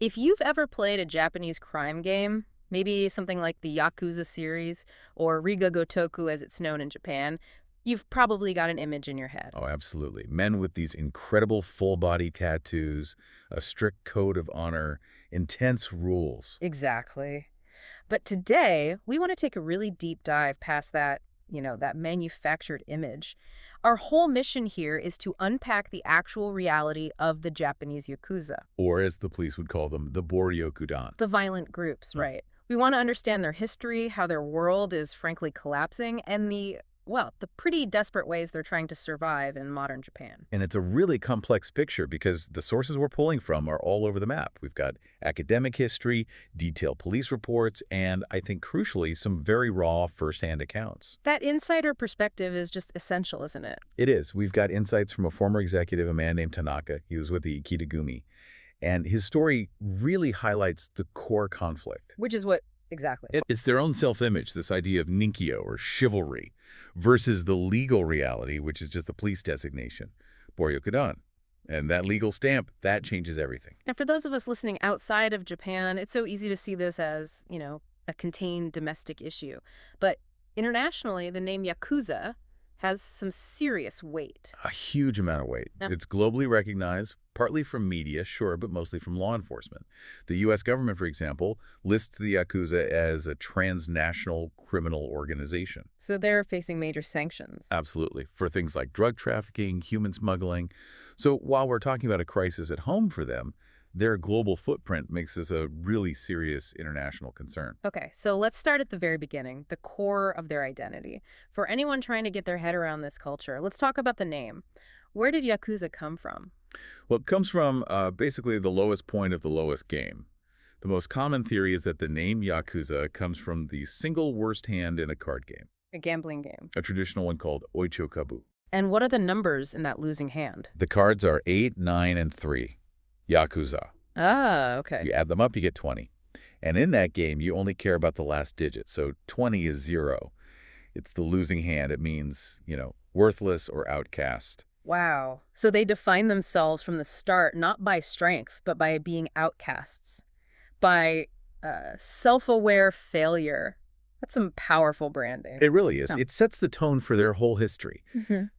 If you've ever played a Japanese crime game, maybe something like the Yakuza series or Riga Gotoku as it's known in Japan, you've probably got an image in your head. Oh, absolutely. Men with these incredible full-body tattoos, a strict code of honor, intense rules. Exactly. But today, we want to take a really deep dive past that, that manufactured image. Our whole mission here is to unpack the actual reality of the Japanese Yakuza, Or, as the police would call them, the Boryokudan. the violent groups, Right. right? We want to understand their history, how their world is frankly collapsing, and the pretty desperate ways they're trying to survive in modern Japan. And it's a really complex picture because the sources we're pulling from are all over the map. We've got academic history, detailed police reports, and I think crucially, some very raw firsthand accounts. That insider perspective is just essential, isn't it? It is. We've got insights from a former executive, a man named Tanaka. He was with the Kitagumi. And his story really highlights the core conflict. Which is what exactly? It's their own self-image, this idea of ninkyō or chivalry, versus the legal reality, which is just a police designation, Boryokudan. And that legal stamp, that changes everything. And for those of us listening outside of Japan, it's so easy to see this as, a contained domestic issue. But internationally, the name Yakuza has some serious weight. A huge amount of weight. Yeah. It's globally recognized, partly from media, sure, but mostly from law enforcement. The U.S. government, for example, lists the Yakuza as a transnational criminal organization. So they're facing major sanctions. Absolutely. For things like drug trafficking, human smuggling. So while we're talking about a crisis at home for them, their global footprint makes this a really serious international concern. Okay, so let's start at the very beginning, the core of their identity. For anyone trying to get their head around this culture, let's talk about the name. Where did Yakuza come from? Well, it comes from basically the lowest point of the lowest game. The most common theory is that the name Yakuza comes from the single worst hand in a card game, A gambling game. a traditional one called oichokabu. And what are the numbers in that losing hand? The cards are 8, 9, and 3. Yakuza. Ah, okay. You add them up, you get 20. And in that game, you only care about the last digit. So 20 is 0. It's the losing hand. It means, worthless or outcast. Wow. So they define themselves from the start not by strength, but by being outcasts, by self-aware failure. That's some powerful branding. It really is. Oh. It sets the tone for their whole history.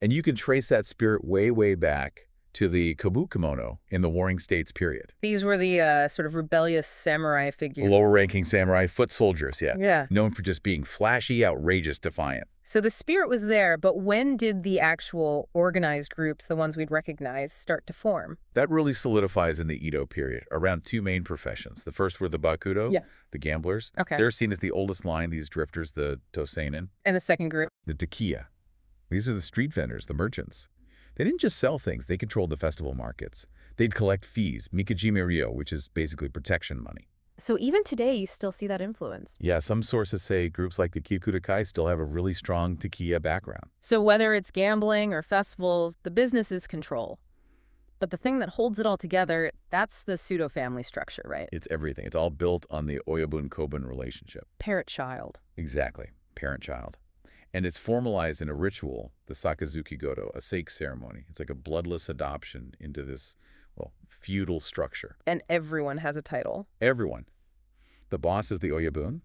And you can trace that spirit way, way back to the kabuki in the Warring States period. These were the sort of rebellious samurai figures. Lower-ranking samurai foot soldiers, yeah. Yeah. Known for just being flashy, outrageous, defiant. So the spirit was there, but when did the actual organized groups, the ones we'd recognize, start to form? That really solidifies in the Edo period around two main professions. The first were the bakuto, Yeah. the gamblers. Okay. They're seen as the oldest line, these drifters, the toseinen. And the second group? The tekiya. These are the street vendors, the merchants. They didn't just sell things, they controlled the festival markets. They'd collect fees, mikajime ryo, which is basically protection money. So even today, you still see that influence. Yeah, some sources say groups like the Kyokuto-kai still have a really strong tekiya background. So whether it's gambling or festivals, the business is control. But the thing that holds it all together, that's the pseudo-family structure, right? It's everything. It's all built on the oyabun-kobun relationship. Parent-child. Exactly. Parent-child. And it's formalized in a ritual, the Sakazuki-goto, a sake ceremony. It's like a bloodless adoption into this, feudal structure. And everyone has a title. Everyone. The boss is the oyabun.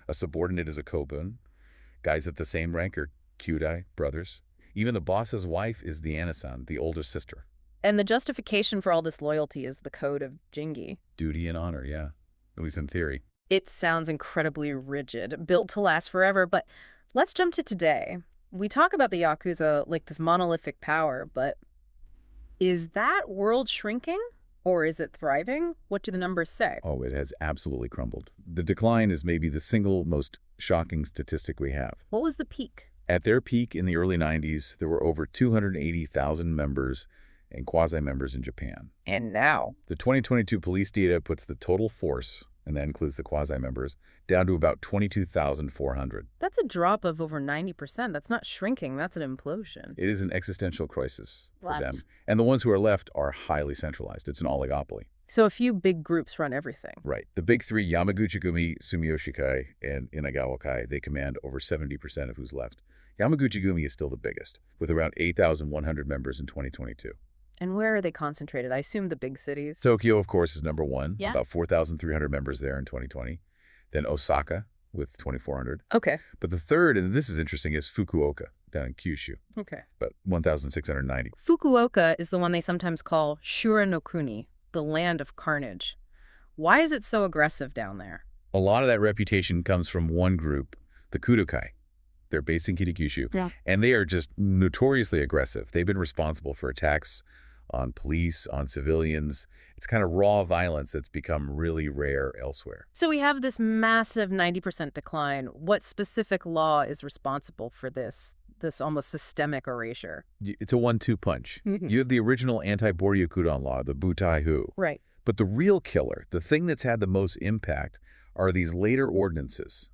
A subordinate is a kobun. Guys at the same rank are kyūdai, brothers. Even the boss's wife is the anasan, the older sister. And the justification for all this loyalty is the code of Jingi. Duty and honor, yeah. At least in theory. It sounds incredibly rigid, built to last forever, but let's jump to today. We talk about the Yakuza like this monolithic power, but is that world shrinking or is it thriving? What do the numbers say? Oh, it has absolutely crumbled. The decline is maybe the single most shocking statistic we have. What was the peak? At their peak in the early 90s, there were over 280,000 members and quasi-members in Japan. And now? The 2022 police data puts the total force, and that includes the quasi-members, down to about 22,400. That's a drop of over 90%. That's not shrinking. That's an implosion. It is an existential crisis for Left. them. And the ones who are left are highly centralized. It's an oligopoly. So a few big groups run everything. Right. The big three, Yamaguchi-gumi, Sumiyoshi-kai, and Inagawa-kai, they command over 70% of who's left. Yamaguchi-gumi is still the biggest, with around 8,100 members in 2022. And where are they concentrated? I assume the big cities. Tokyo, of course, is number one, Yeah. about 4,300 members there in 2020. Then Osaka with 2,400. Okay. But the third, and this is interesting, is Fukuoka down in Kyushu, Okay. about 1,690. Fukuoka is the one they sometimes call Shura no Kuni, the land of carnage. Why is it so aggressive down there? A lot of that reputation comes from one group, the Kudokai. They're based in Kitakyushu, Yeah. and they are just notoriously aggressive. They've been responsible for attacks on police, on civilians. It's kind of raw violence that's become really rare elsewhere. So we have this massive 90% decline. What specific law is responsible for this almost systemic erasure? It's a 1-2 punch. Mhm. You have the original anti-Boryukudan law, the Butai-hu. Right. But the real killer, the thing that's had the most impact, are these later ordinances.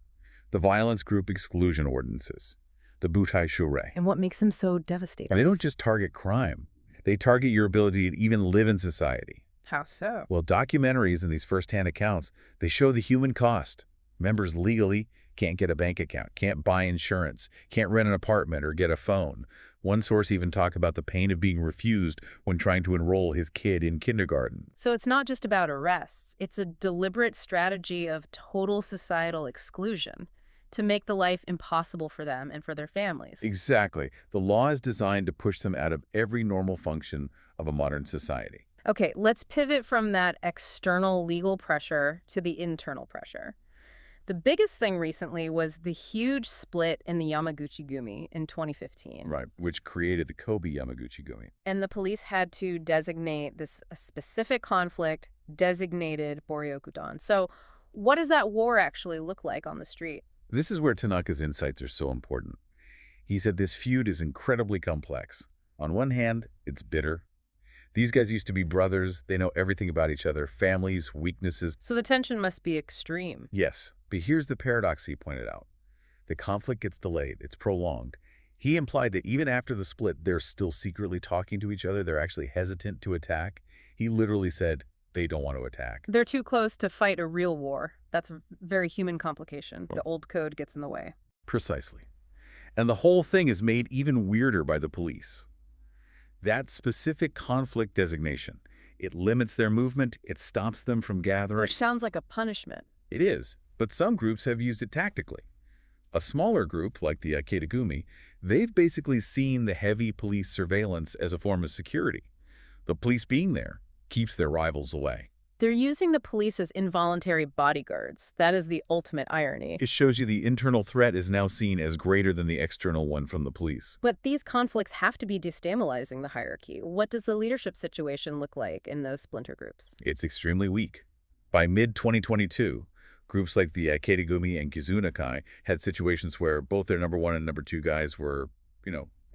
The violence group exclusion ordinances, the Butai Shurei. And what makes them so devastating? They don't just target crime. They target your ability to even live in society. How so? Well, documentaries and these first-hand accounts, they show the human cost. Members legally can't get a bank account, can't buy insurance, can't rent an apartment or get a phone. One source even talked about the pain of being refused when trying to enroll his kid in kindergarten. So it's not just about arrests. It's a deliberate strategy of total societal exclusion to make the life impossible for them and for their families. Exactly. The law is designed to push them out of every normal function of a modern society. Okay, let's pivot from that external legal pressure to the internal pressure. The biggest thing recently was the huge split in the Yamaguchi-gumi in 2015. Right, which created the Kobe Yamaguchi-gumi. And the police had to designate a specific conflict, designated Boryokudan. So what does that war actually look like on the street? This is where Tanaka's insights are so important. He said this feud is incredibly complex. On one hand, it's bitter. These guys used to be brothers. They know everything about each other, families, weaknesses. So the tension must be extreme. Yes, but here's the paradox he pointed out. The conflict gets delayed. It's prolonged. He implied that even after the split, they're still secretly talking to each other. They're actually hesitant to attack. He literally said they don't want to attack. They're too close to fight a real war. That's a very human complication. The old code gets in the way. Precisely. And the whole thing is made even weirder by the police. That specific conflict designation, it limits their movement, it stops them from gathering. Which sounds like a punishment. It is, but some groups have used it tactically. A smaller group, like the Aketagumi, they've basically seen the heavy police surveillance as a form of security. The police being there keeps their rivals away. They're using the police as involuntary bodyguards. That is the ultimate irony. It shows you the internal threat is now seen as greater than the external one from the police. But these conflicts have to be destabilizing the hierarchy. What does the leadership situation look like in those splinter groups? It's extremely weak. By mid-2022, groups like the Aketagumi and Kizunakai had situations where both their number one and number two guys were,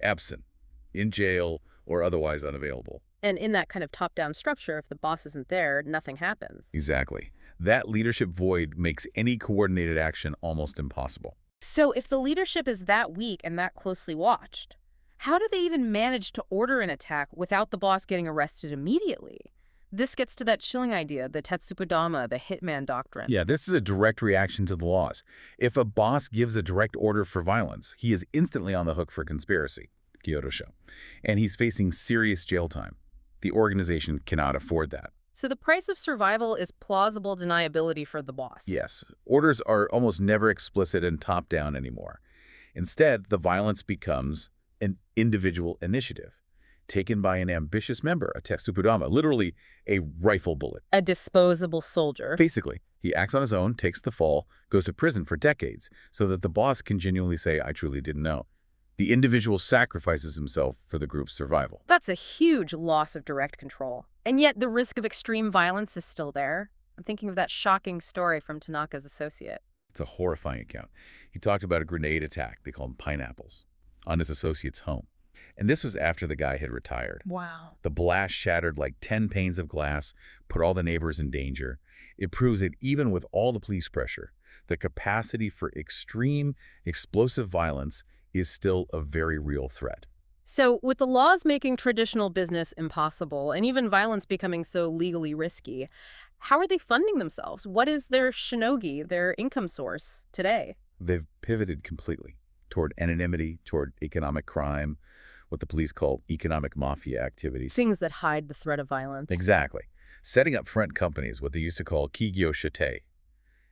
absent, in jail, or otherwise unavailable. And in that kind of top-down structure, if the boss isn't there, nothing happens. Exactly. That leadership void makes any coordinated action almost impossible. So if the leadership is that weak and that closely watched, how do they even manage to order an attack without the boss getting arrested immediately? This gets to that chilling idea, the Tetsubudama, the hitman doctrine. Yeah, this is a direct reaction to the laws. If a boss gives a direct order for violence, he is instantly on the hook for conspiracy, Kyoto show, and he's facing serious jail time. The organization cannot afford that. So the price of survival is plausible deniability for the boss. Yes, orders are almost never explicit and top-down anymore. Instead, the violence becomes an individual initiative, taken by an ambitious member, a Tetsubudama, literally a rifle bullet. A disposable soldier. Basically, he acts on his own, takes the fall, goes to prison for decades, so that the boss can genuinely say, I truly didn't know. The individual sacrifices himself for the group's survival. That's a huge loss of direct control. And yet the risk of extreme violence is still there. I'm thinking of that shocking story from Tanaka's associate. It's a horrifying account. He talked about a grenade attack, they call them pineapples, on his associate's home. And this was after the guy had retired. Wow. The blast shattered like 10 panes of glass, put all the neighbors in danger. It proves that even with all the police pressure, the capacity for extreme, explosive violence is still a very real threat. So with the laws making traditional business impossible and even violence becoming so legally risky, how are they funding themselves? What is their shinogi, their income source today? They've pivoted completely toward anonymity, toward economic crime, what the police call economic mafia activities. Things that hide the threat of violence. Exactly. Setting up front companies, what they used to call kigyo.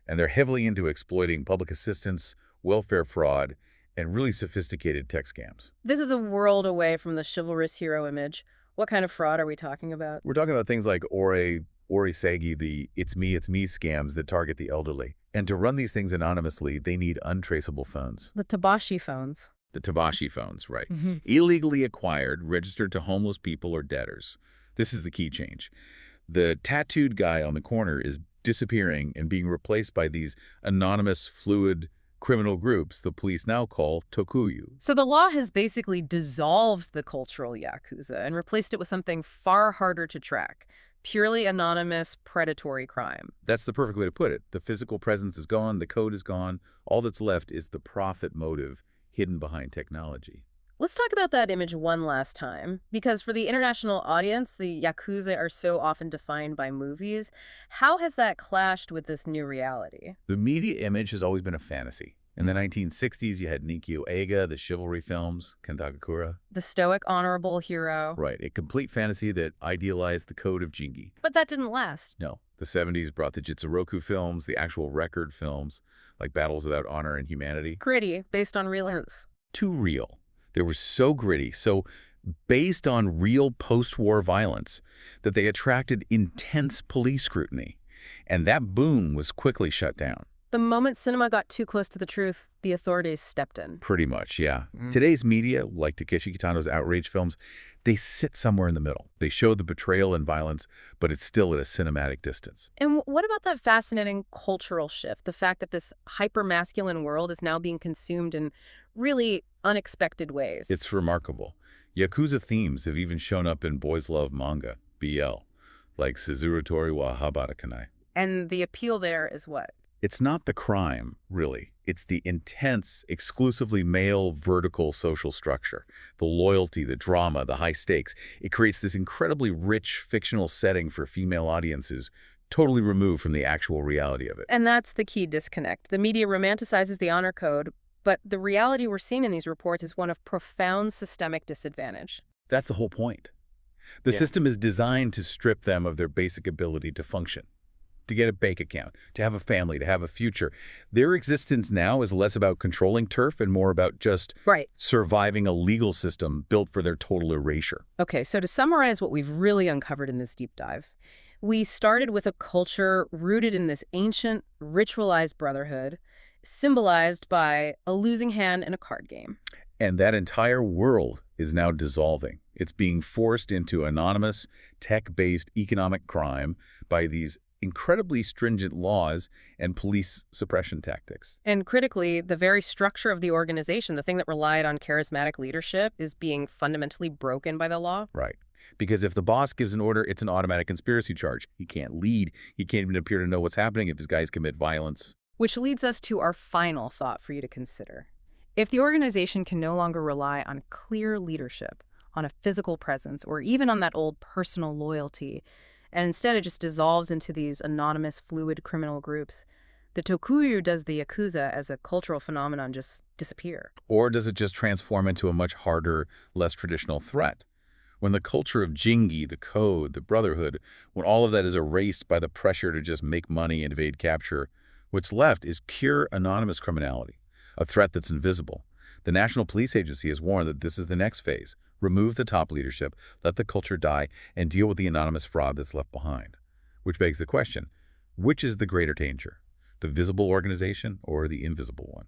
And they're heavily into exploiting public assistance, welfare fraud, and really sophisticated tech scams. This is a world away from the chivalrous hero image. What kind of fraud are we talking about? We're talking about things like Orisagi, the it's me scams that target the elderly. And to run these things anonymously, they need untraceable phones. The Tabashi phones. The Tabashi phones, right. Illegally acquired, registered to homeless people or debtors. This is the key change. The tattooed guy on the corner is disappearing and being replaced by these anonymous, fluid criminal groups the police now call tokuyu. So the law has basically dissolved the cultural Yakuza and replaced it with something far harder to track. Purely anonymous, predatory crime. That's the perfect way to put it. The physical presence is gone, the code is gone. All that's left is the profit motive hidden behind technology. Let's talk about that image one last time, because for the international audience, the Yakuza are so often defined by movies. How has that clashed with this new reality? The media image has always been a fantasy. In the 1960s, you had ninkyō, the chivalry films, Kentagakura. The stoic, honorable hero. Right, a complete fantasy that idealized the code of Jingi. But that didn't last. No, the 70s brought the Jitsuroku films, the actual record films, like Battles Without Honor and Humanity. Gritty, based on real events. Too real. They were so gritty, so based on real post-war violence, that they attracted intense police scrutiny. And that boom was quickly shut down. The moment cinema got too close to the truth, the authorities stepped in. Pretty much, yeah. Today's media, like Takeshi Kitano's outrage films, they sit somewhere in the middle. They show the betrayal and violence, but it's still at a cinematic distance. And what about that fascinating cultural shift? The fact that this hyper-masculine world is now being consumed in really unexpected ways. It's remarkable. Yakuza themes have even shown up in boys' love manga, BL, like Suzurutori wa Habatakanai. And the appeal there is what? It's not the crime, really. It's the intense, exclusively male vertical social structure. The loyalty, the drama, the high stakes. It creates this incredibly rich fictional setting for female audiences, totally removed from the actual reality of it. And that's the key disconnect. The media romanticizes the honor code, but the reality we're seeing in these reports is one of profound systemic disadvantage. That's the whole point. The system is designed to strip them of their basic ability to function, to get a bank account, to have a family, to have a future. Their existence now is less about controlling turf and more about just surviving a legal system built for their total erasure. Okay, so to summarize what we've really uncovered in this deep dive, we started with a culture rooted in this ancient, ritualized brotherhood, symbolized by a losing hand in a card game. And that entire world is now dissolving. It's being forced into anonymous, tech-based economic crime by these incredibly stringent laws and police suppression tactics. And critically, the very structure of the organization, the thing that relied on charismatic leadership, is being fundamentally broken by the law. Right. Because if the boss gives an order, it's an automatic conspiracy charge. He can't lead. He can't even appear to know what's happening if his guys commit violence. Which leads us to our final thought for you to consider. If the organization can no longer rely on clear leadership, on a physical presence, or even on that old personal loyalty, and instead it just dissolves into these anonymous, fluid criminal groups, the tokuyu does the Yakuza as a cultural phenomenon just disappear. Or does it just transform into a much harder, less traditional threat? When the culture of Jingi, the code, the brotherhood, when all of that is erased by the pressure to just make money and evade capture, what's left is pure anonymous criminality, a threat that's invisible. The National Police Agency has warned that this is the next phase. Remove the top leadership, let the culture die, and deal with the anonymous fraud that's left behind. Which begs the question, which is the greater danger? The visible organization or the invisible one?